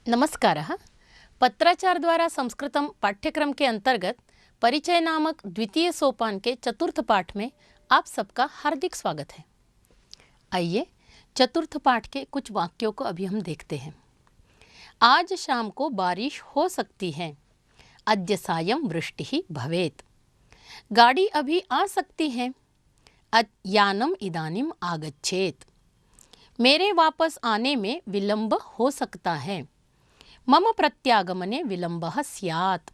नमस्कारः। पत्राचार द्वारा संस्कृतम पाठ्यक्रम के अंतर्गत परिचय नामक द्वितीय सोपान के चतुर्थ पाठ में आप सबका हार्दिक स्वागत है। आइए चतुर्थ पाठ के कुछ वाक्यों को अभी हम देखते हैं। आज शाम को बारिश हो सकती है। अद्य सायं वृष्टिः भवेत्। गाड़ी अभी आ सकती है। यानम इदानीम आगच्छेत्। मेरे वापस आने में विलंब हो सकता है। मम प्रत्यागमने विलंबः स्यात्।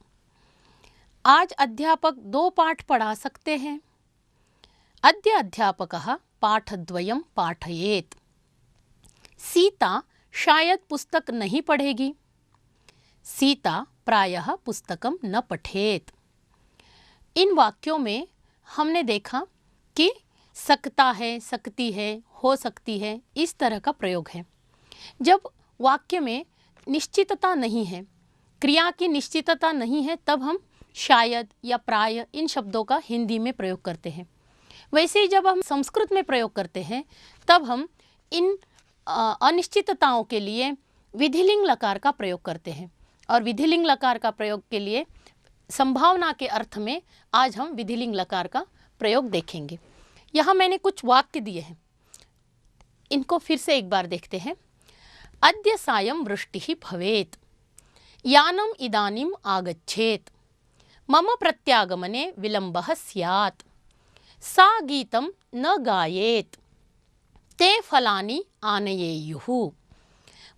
आज अध्यापक 2 पाठ पढ़ा सकते हैं। अद्य अध्यापकः पाठद्वयं पाठयेत्। सीता शायद पुस्तक नहीं पढ़ेगी। सीता प्रायः पुस्तकं न पठेत्। इन वाक्यों में हमने देखा कि सकता है, सकती है, हो सकती है, इस तरह का प्रयोग है। जब वाक्य में निश्चितता नहीं है, क्रिया की निश्चितता नहीं है, तब हम शायद या प्राय इन शब्दों का हिंदी में प्रयोग करते हैं। वैसे ही जब हम संस्कृत में प्रयोग करते हैं तब हम इन अनिश्चितताओं के लिए विधिलिंग लकार का प्रयोग करते हैं। और विधिलिंग लकार का प्रयोग के लिए संभावना के अर्थ में आज हम विधिलिंग लकार का प्रयोग देखेंगे। यहाँ मैंने कुछ वाक्य दिए हैं, इनको फिर से एक बार देखते हैं। अद्य सायं वृष्टिः भवेत्। यानम इदानीम आगच्छेत्। मम प्रत्यागमने विलंबः स्यात्। सा गीतं न गायेत्। ते फलानि आनयेयुः।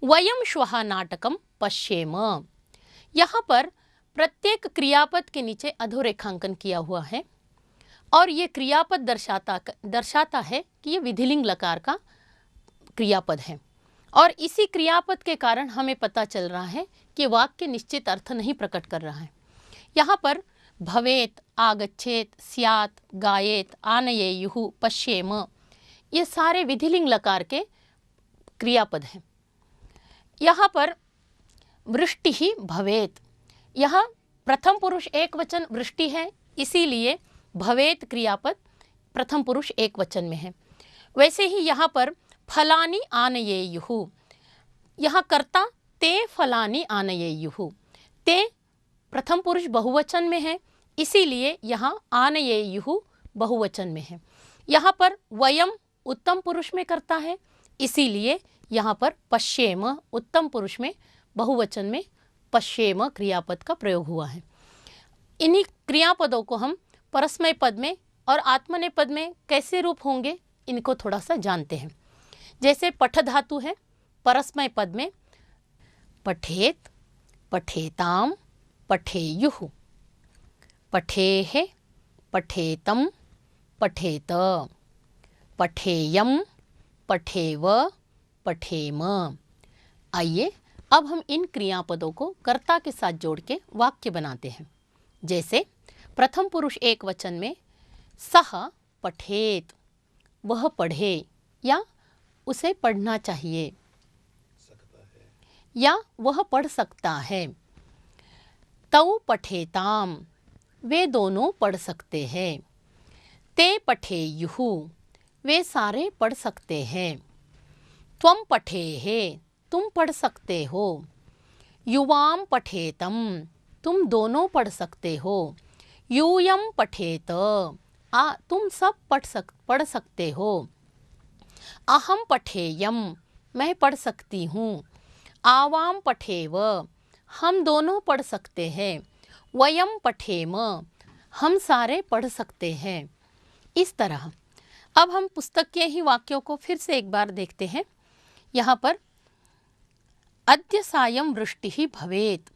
वयं श्वः नाटकं पश्येम। यहाँ पर प्रत्येक क्रियापद के नीचे अधोरेखांकन किया हुआ है और ये क्रियापद दर्शाता है कि ये विधिलिंग लकार का क्रियापद है। और इसी क्रियापद के कारण हमें पता चल रहा है कि वाक्य निश्चित अर्थ नहीं प्रकट कर रहा है। यहाँ पर भवेत, आगच्छेत, स्यात्, गायेत, आनयेयुः, पश्येम, ये सारे विधिलिंग लकार के क्रियापद हैं। यहाँ पर वृष्टिः भवेत, यह प्रथम पुरुष एक वचन वृष्टि है, इसीलिए भवेत क्रियापद प्रथम पुरुष एक वचन में है। वैसे ही यहाँ पर फलानि आनयेयुः, यहाँ कर्ता ते फलानि आनयेयुः, ते प्रथम पुरुष बहुवचन में है, इसीलिए यहाँ आनयेयुः बहुवचन में है। यहाँ पर वयम उत्तम पुरुष में करता है, इसीलिए यहाँ पर पश्येम उत्तम पुरुष में बहुवचन में पश्येम क्रियापद का प्रयोग हुआ है। इन्हीं क्रियापदों को हम परस्मय पद में और आत्मनेपद में कैसे रूप होंगे इनको थोड़ा सा जानते हैं। जैसे पठ धातु है, परस्मय पद में पठेत, पठेताम, पठेयुः, पठेः, पठेतम, पठेत, पठेयम, पठेव, पठेम। आइए अब हम इन क्रियापदों को कर्ता के साथ जोड़ के वाक्य बनाते हैं। जैसे प्रथम पुरुष एक वचन में सह पठेत, वह पढ़े या उसे पढ़ना चाहिए, या वह पढ़ सकता है। तौ पठेताम, वे दोनों पढ़ सकते हैं। ते पठेयुः, वे सारे पढ़ सकते हैं। त्वं पठेः, तुम पढ़ सकते हो। युवां पठेतम, तुम दोनों पढ़ सकते हो। यूयं पठेत, तुम सब पढ़ सकते हो। अहम पठेयम, मैं पढ़ सकती हूँ। आवाम पठेव, हम दोनों पढ़ सकते हैं। वयम पठेम, हम सारे पढ़ सकते हैं। इस तरह अब हम पुस्तक के ही वाक्यों को फिर से एक बार देखते हैं। यहाँ पर अद्य सायं वृष्टिः भवेत्,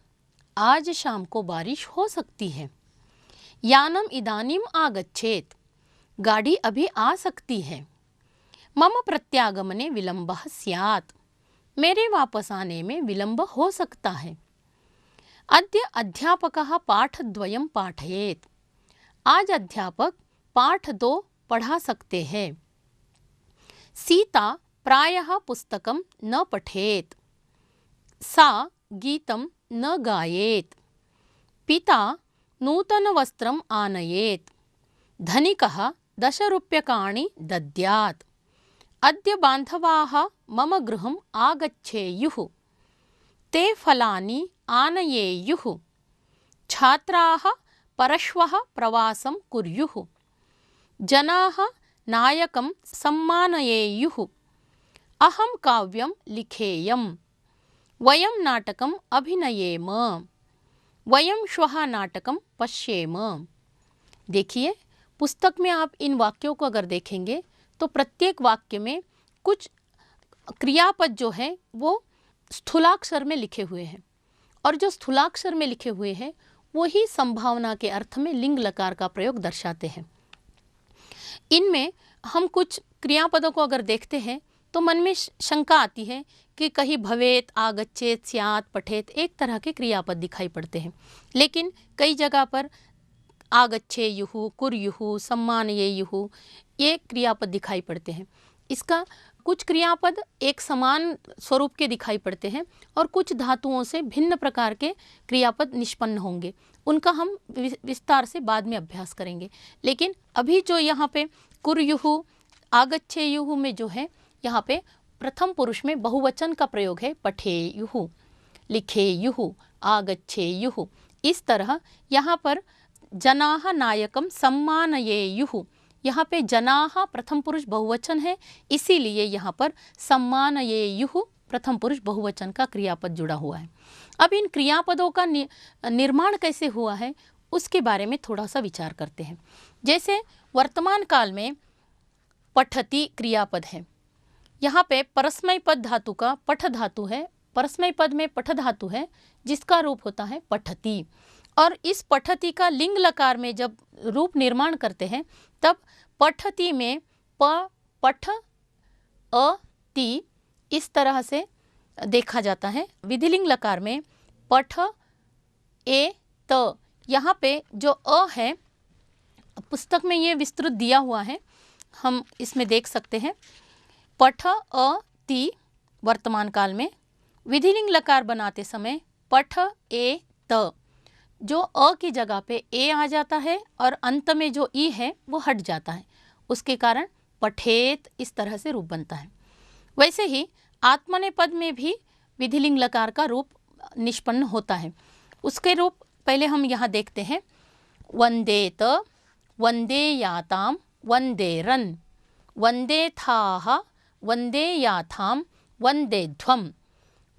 आज शाम को बारिश हो सकती है। यानम इदानीम आगच्छेत्, गाड़ी अभी आ सकती है। मम प्रत्यागमने विलंबः स्यात्, मेरे वापस आने में विलंब हो सकता है। अद्य अध्यापकः पाठद्वयं पाठयेत्, आज अध्यापक पाठ 2 पढ़ा सकते हैं। सीता प्रायः पुस्तकं न पठेत्। सा गीतं न गायेत्। पिता नूतनवस्त्रम् आनयेत्। धनिकः 10 रूप्यकाणि दद्यात्। अद्य बान्धवाः मम गृहम् आगच्छेयुः। ते फलानि आनयेयुः, छात्राः परश्वः प्रवासं कुर्युः, जनाः नायकं सम्मानयेयुः, अहं काव्यं लिखेयम्, वयं नाटकम् अभिनयेम, वयं श्वः नाटकं पश्येम। देखिए, पुस्तक में आप इन वाक्यों को अगर देखेंगे तो प्रत्येक वाक्य में कुछ क्रियापद जो है वो स्थूलाक्षर में लिखे हुए हैं, और जो स्थूलाक्षर में लिखे हुए हैं वो ही संभावना के अर्थ में लिंग लकार का प्रयोग दर्शाते हैं। इनमें हम कुछ क्रियापदों को अगर देखते हैं तो मन में शंका आती है कि कहीं भवेत, आगच्छेत, स्यात्, पठेत एक तरह के क्रियापद दिखाई पड़ते हैं, लेकिन कई जगह पर आगच्छेयुः, कुर्युः, सम्मानयेयुः ये क्रियापद दिखाई पड़ते हैं। इसका कुछ क्रियापद एक समान स्वरूप के दिखाई पड़ते हैं और कुछ धातुओं से भिन्न प्रकार के क्रियापद निष्पन्न होंगे, उनका हम विस्तार से बाद में अभ्यास करेंगे। लेकिन अभी जो यहाँ पे कुर्युः, आगच्छेयुः में जो है यहाँ पे प्रथम पुरुष में बहुवचन का प्रयोग है, पठेयुः, लिखेयुः, आगच्छेयुः। इस तरह यहाँ पर जनाः नायकं सम्मानयेयुः, यहाँ पे जनाः प्रथम पुरुष बहुवचन है, इसीलिए यहाँ पर सम्मानयेयुः प्रथम पुरुष बहुवचन का क्रियापद जुड़ा हुआ है। अब इन क्रियापदों का निर्माण कैसे हुआ है उसके बारे में थोड़ा सा विचार करते हैं। जैसे वर्तमान काल में पठति क्रियापद है, यहाँ पे परस्मै पद धातु का पठ धातु है, परस्मै पद में पठ धातु है जिसका रूप होता है पठति, और इस पठति का लिंग लकार में जब रूप निर्माण करते हैं तब पठति में प, पठ, अ, ति इस तरह से देखा जाता है। विधिलिंग लकार में पठ, ए, त, यहाँ पे जो अ है पुस्तक में ये विस्तृत दिया हुआ है, हम इसमें देख सकते हैं। पठ, अ, ति वर्तमान काल में, विधिलिंग लकार बनाते समय पठ, ए, त, जो अ की जगह पे ए आ जाता है और अंत में जो ई है वो हट जाता है, उसके कारण पठेत इस तरह से रूप बनता है। वैसे ही आत्मनेपद में भी विधिलिंग लकार का रूप निष्पन्न होता है। उसके रूप पहले हम यहाँ देखते हैं। वंदेत, वंदेयाताम, वंदेरन, वंदेथाः, वंदेयाथाम, वंदेध्वम,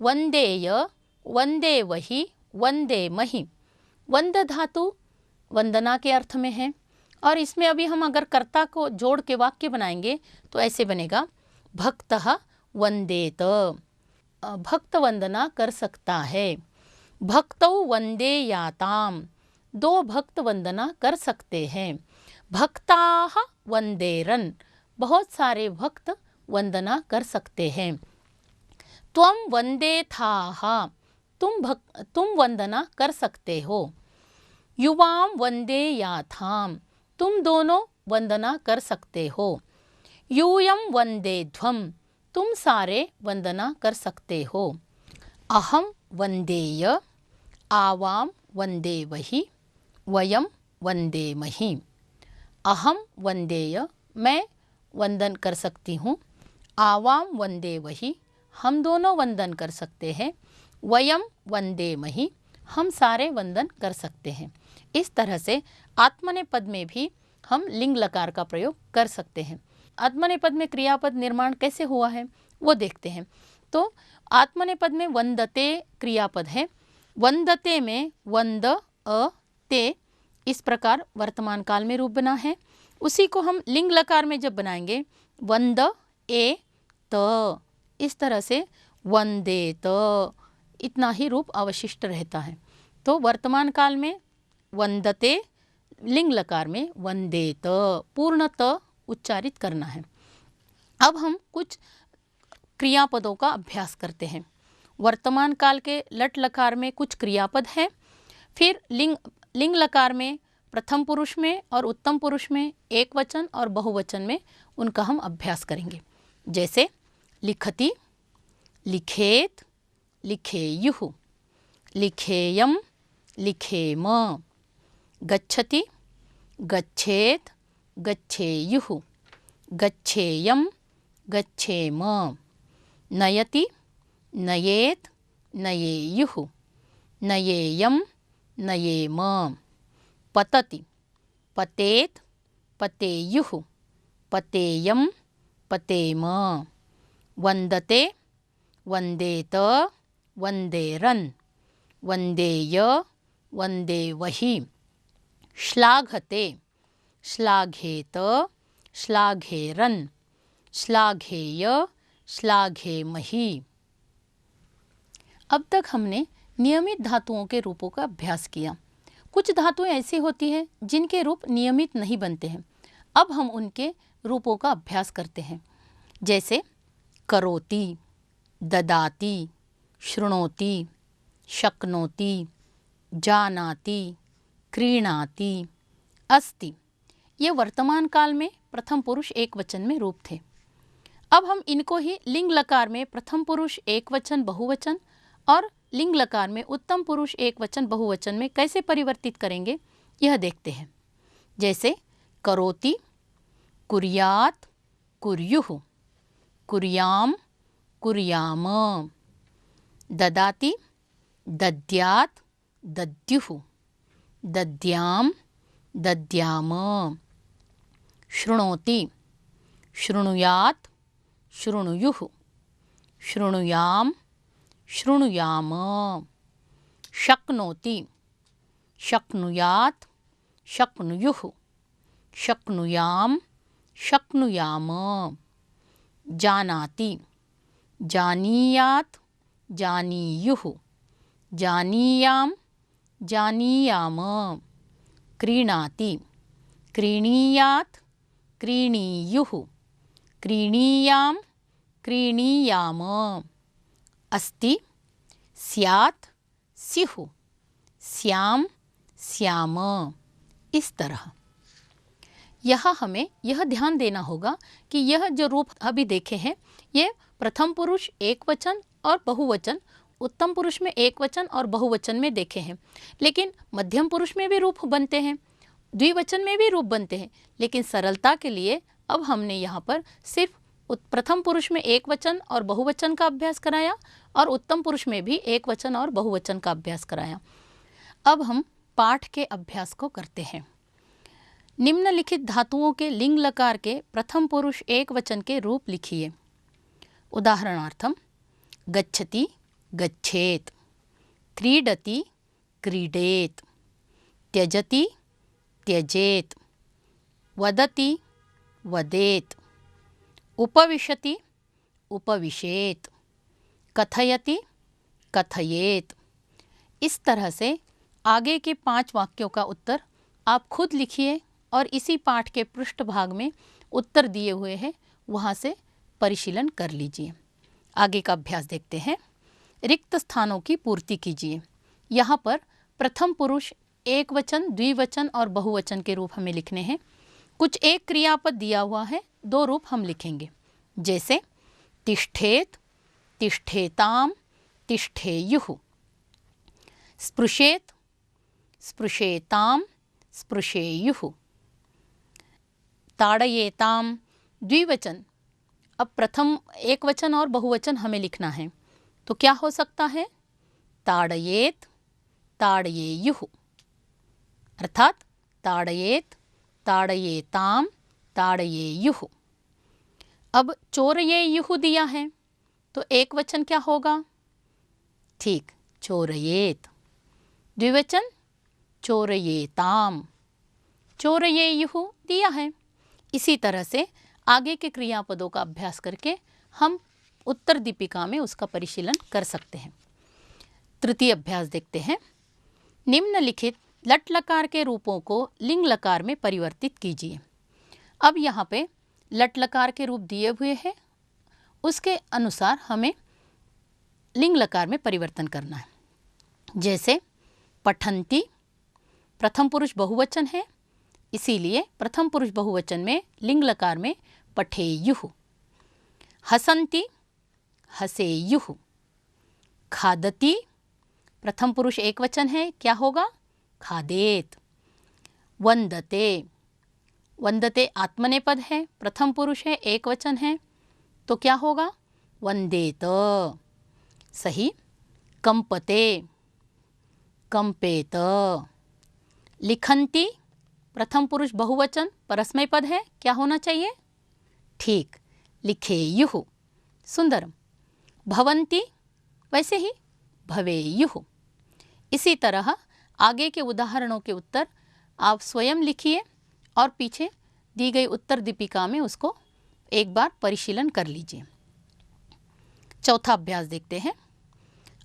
वंदेय, वंदेवहि, वंदेमहि। वंद धातु वंदना के अर्थ में है, और इसमें अभी हम अगर कर्ता को जोड़ के वाक्य बनाएंगे तो ऐसे बनेगा, भक्तः वंदेत, भक्त वंदना कर सकता है। भक्तौ वंदेयाताम, दो भक्त वंदना कर सकते हैं। भक्ताः वंदेरन, बहुत सारे भक्त वंदना कर सकते हैं। त्वं वंदेथाः, तुम वंदना कर सकते हो। युवां वंदेयाथाम, तुम दोनों वंदना कर सकते हो। यूयं वंदेध्वम, तुम सारे वंदना कर सकते हो। अहम वंदेय, आवाम वंदेवहि, वयम वंदेमहि। अहम वंदेय, मैं वंदन कर सकती हूँ। आवाम वंदेवहि, हम दोनों वंदन कर सकते हैं। वयम वंदेमहि, हम सारे वंदन कर सकते हैं। इस तरह से आत्मनेपद में भी हम लिंग लकार का प्रयोग कर सकते हैं। आत्मनेपद में क्रियापद निर्माण कैसे हुआ है वो देखते हैं। तो आत्मनेपद में वंदते क्रियापद है। वंदते में वंद, अ, ते इस प्रकार वर्तमान काल में रूप बना है। उसी को हम लिंग लकार में जब बनाएंगे, वंद, ए, त, इस तरह से वंदेत, इतना ही अवशिष्ट अवशिष्ट रहता है। तो वर्तमान काल में वंदते, लिंग लकार में वंदेत, पूर्णतः उच्चारित करना है। अब हम कुछ क्रियापदों का अभ्यास करते हैं। वर्तमान काल के लट लकार में कुछ क्रियापद हैं, फिर लिंग लकार में प्रथम पुरुष में और उत्तम पुरुष में एक वचन और बहुवचन में उनका हम अभ्यास करेंगे। जैसे लिखति, लिखेत, लिखेयुः, लिखेयम, लिखेम। गच्छति, गच्छेत, गच्छेयुः, गच्छेयम, गच्छेम। नयति, नयेत, नयेयुः, नयेयं, नयेम। पतति, पतेत्, पतेयुः, पतेयं, पतेम। वन्दते, वन्देत, वन्देरन्, वन्देय, वन्देवहि। श्लाघते, श्लाघेत, श्लाघेरन्, श्लाघेय, श्लाघेमहि। अब तक हमने नियमित धातुओं के रूपों का अभ्यास किया। कुछ धातुएं ऐसी होती हैं जिनके रूप नियमित नहीं बनते हैं। अब हम उनके रूपों का अभ्यास करते हैं। जैसे करोति, ददाति, शृणोति, शक्नोति, जानाति, क्रीणाति, अस्ति। ये वर्तमान काल में प्रथम पुरुष एक वचन में रूप थे। अब हम इनको ही लिंग लकार में प्रथम पुरुष एक वचन बहुवचन और लिंग लकार में उत्तम पुरुष एक वचन बहुवचन में कैसे परिवर्तित करेंगे यह देखते हैं। जैसे करोति, कुर्यात्, कुर्युः, कुर्याम, कुर्याम। ददाति, दद्यात्, दद्युः, दद्याम, दद्याम। शृणोति, शृणुयात्, शृणुयुः, शृणुयाम, शृणुयाम। शक्नोति, शक्नुयात्, शक्नुयुः, शक्नुयाम, शक्नुयाम। जानाति, जानीयात्, जानीयुः, जानीयाम, जानीयाम। क्रीणाति, क्रीणीयात्, क्रीणीयुः, क्रीणीयाम, क्रीणीयाम। अस्ति, स्यात्, स्युः, स्याम, स्याम। इस तरह यहाँ हमें यह ध्यान देना होगा कि यह जो रूप अभी देखे हैं ये प्रथम पुरुष एक वचन और बहुवचन, उत्तम पुरुष में एक वचन और बहुवचन में देखे हैं। लेकिन मध्यम पुरुष में भी रूप बनते हैं, द्विवचन में भी रूप बनते हैं। लेकिन सरलता के लिए अब हमने यहाँ पर सिर्फ प्रथम पुरुष में एक वचन और बहुवचन का अभ्यास कराया और उत्तम पुरुष में भी एक वचन और बहुवचन का अभ्यास कराया। अब हम पाठ के अभ्यास को करते हैं। निम्नलिखित धातुओं के लिंग लकार के प्रथम पुरुष एक वचन के रूप लिखिए। उदाहरणार्थम गच्छति, गच्छेत्, क्रीडति, क्रीडेत्, त्यजति, त्यजेत्, वदति, वदेत्, उपविशति, उपविशेत्, कथयति, कथयेत्। इस तरह से आगे के 5 वाक्यों का उत्तर आप खुद लिखिए और इसी पाठ के पृष्ठ भाग में उत्तर दिए हुए हैं, वहाँ से परिशीलन कर लीजिए। आगे का अभ्यास देखते हैं। रिक्त स्थानों की पूर्ति कीजिए। यहाँ पर प्रथम पुरुष एक वचन, द्विवचन और बहुवचन के रूप हमें लिखने हैं। कुछ एक क्रियापद दिया हुआ है, 2 रूप हम लिखेंगे। जैसे तिष्ठेत, तिष्ठेताम, तिष्ठेयुः। स्पृशेत, स्पृशेताम, स्पृशेयुः। ताड़येताम, द्विवचन। अब प्रथम एक वचन और बहुवचन हमें लिखना है, तो क्या हो सकता है? ताड़येत, ताड़येयुः। अर्थात ताड़येत, ताड़येताम, ताड़येयुः। अब चोरयेयुः दिया है, तो एक वचन क्या होगा? ठीक, चोरयेत। द्विवचन चोरयेताम, चोरयेयुः दिया है। इसी तरह से आगे के क्रियापदों का अभ्यास करके हम उत्तर दीपिका में उसका परिशीलन कर सकते हैं। तृतीय अभ्यास देखते हैं। निम्नलिखित लट लकार के रूपों को लिंग लकार में परिवर्तित कीजिए। अब यहाँ पे लट लकार के रूप दिए हुए हैं, उसके अनुसार हमें लिंग लकार में परिवर्तन करना है। जैसे पठन्ति, प्रथम पुरुष बहुवचन है, इसीलिए प्रथम पुरुष बहुवचन में लिंग लकार में पठेयुः। हसन्ति, हसेयुः। खादति, प्रथम पुरुष एक वचन है, क्या होगा? खादेत। वन्दते, वन्दते आत्मनेपद है, प्रथम पुरुष है, एक वचन है, तो क्या होगा? वन्देत। सही। कंपते, कंपेत। लिखन्ति प्रथम पुरुष बहुवचन परस्मै पद है, क्या होना चाहिए? ठीक, लिखेयुः। सुंदरम। भवन्ति वैसे ही भवेयुः। इसी तरह आगे के उदाहरणों के उत्तर आप स्वयं लिखिए और पीछे दी गई उत्तर दीपिका में उसको एक बार परिशीलन कर लीजिए। चौथा अभ्यास देखते हैं।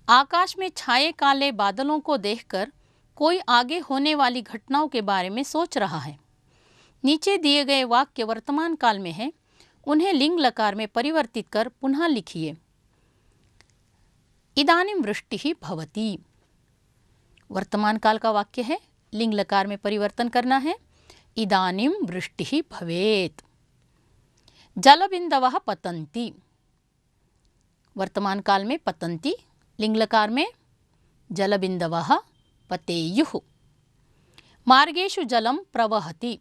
आकाश में छाए काले बादलों को देखकर कोई आगे होने वाली घटनाओं के बारे में सोच रहा है। नीचे दिए गए वाक्य वर्तमान काल में है, उन्हें लिंग लकार में परिवर्तित कर पुनः लिखिए। इदानीं वृष्टिः भवति, वर्तमान काल का वाक्य है, लिंग लकार में परिवर्तन करना है। इदानीं वृष्टिः भवेत्। जलबिन्दवः पतन्ति, वर्तमान काल में पतन्ति, लिंग लकार में जलबिन्दवः पतेयुः। मार्गेषु जलं प्रवहति,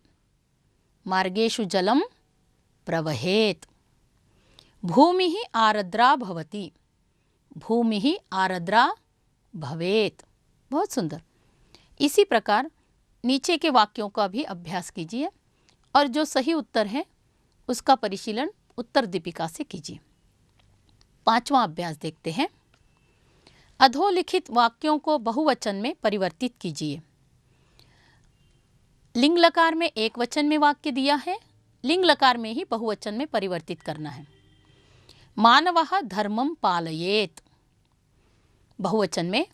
मार्गेषु जलं प्रवहेत्। भूमिः आर्द्रा भवति, भूमिः आर्द्रा भवेत्। बहुत सुंदर। इसी प्रकार नीचे के वाक्यों का भी अभ्यास कीजिए और जो सही उत्तर है उसका परिशीलन उत्तर दीपिका से कीजिए। पांचवा अभ्यास देखते हैं। अधोलिखित वाक्यों को बहुवचन में परिवर्तित कीजिए। लिंग लकार में एक वचन में वाक्य दिया है, लिंग लकार में ही बहुवचन में परिवर्तित करना है। मानवः धर्मं पालयेत्, बहुवचन में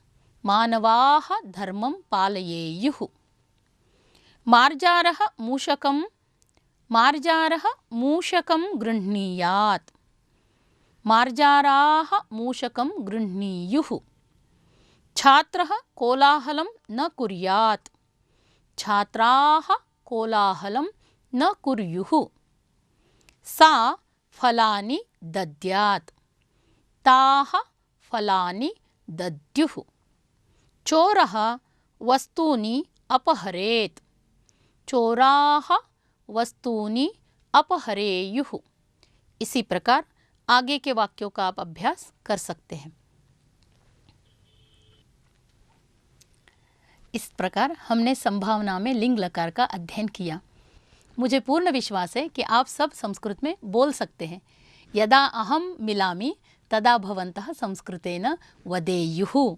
मानवाः धर्मं पालयेयुः। मार्जारः मूषकं गृह्णीयात्, मार्जाराः मूषकं गृह्णीयुः। छात्रः कोलाहलं न कुर्यात्, छात्राः कोलाहलं न कुर्युः। सा फलानि दद्यात्, ताः फलानि दद्युः। चोरः वस्तूनि अपहरेत्, चोराः वस्तूनि अपहरेयुः। इसी प्रकार आगे के वाक्यों का आप अभ्यास कर सकते हैं। इस प्रकार हमने संभावना में लिंग लकार का अध्ययन किया। मुझे पूर्ण विश्वास है कि आप सब संस्कृत में बोल सकते हैं। यदा अहम मिलामि तदा भवन्तः संस्कृतेन वदेयुः।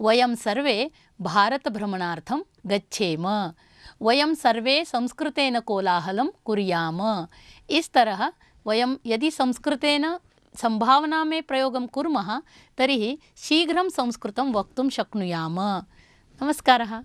वयं सर्वे भारत भ्रमणार्थं गच्छेम, वयं सर्वे संस्कृतेन कोलाहलं कुर्याम। इस तरह वयं यदि संस्कृतेन संभावना में प्रयोगं कुर्मः तर्हि शीघ्रं संस्कृतं वक्तुं शक्नुयाम। नमस्कारः।